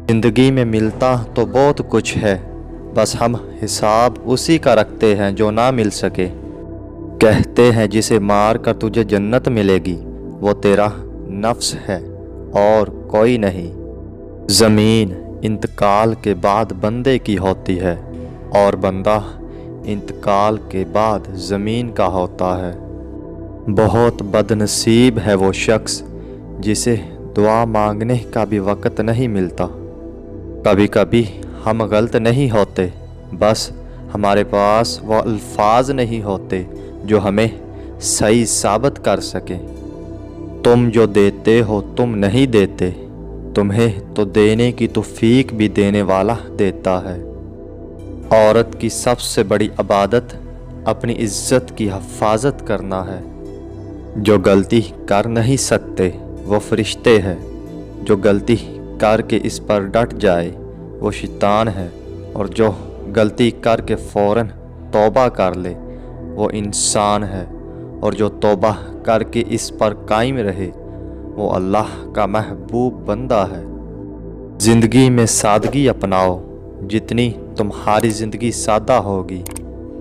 जिंदगी में मिलता तो बहुत कुछ है, बस हम हिसाब उसी का रखते हैं जो ना मिल सके। कहते हैं जिसे मार कर तुझे जन्नत मिलेगी, वो तेरा नफ्स है और कोई नहीं। ज़मीन इंतकाल के बाद बंदे की होती है और बंदा इंतकाल के बाद ज़मीन का होता है। बहुत बदनसीब है वो शख्स जिसे दुआ मांगने का भी वक़्त नहीं मिलता। कभी कभी हम गलत नहीं होते, बस हमारे पास वो अल्फाज नहीं होते जो हमें सही साबित कर सके। तुम जो देते हो तुम नहीं देते, तुम्हें तो देने की तौफीक भी देने वाला देता है। औरत की सबसे बड़ी इबादत अपनी इज्जत की हिफाजत करना है। जो गलती कर नहीं सकते वो फरिश्ते हैं, जो गलती करके इस पर डट जाए वो शैतान है, और जो गलती करके फ़ौरन तौबा कर ले वो इंसान है, और जो तौबा करके इस पर कायम रहे वो अल्लाह का महबूब बंदा है। ज़िंदगी में सादगी अपनाओ, जितनी तुम्हारी ज़िंदगी सादा होगी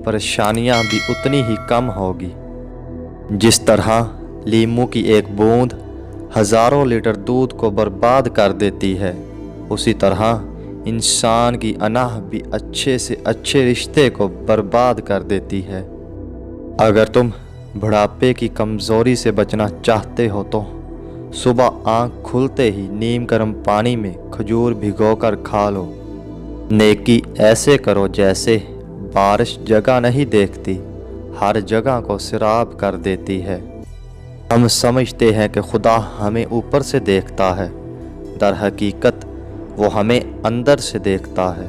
परेशानियां भी उतनी ही कम होगी। जिस तरह लीमू की एक बूंद हज़ारों लीटर दूध को बर्बाद कर देती है, उसी तरह इंसान की अनाह भी अच्छे से अच्छे रिश्ते को बर्बाद कर देती है। अगर तुम बुढ़ापे की कमज़ोरी से बचना चाहते हो तो सुबह आँख खुलते ही नीम गर्म पानी में खजूर भिगोकर खा लो। नेकी ऐसे करो जैसे बारिश जगह नहीं देखती, हर जगह को सैराब कर देती है। हम समझते हैं कि खुदा हमें ऊपर से देखता है, दर हकीकत वो हमें अंदर से देखता है।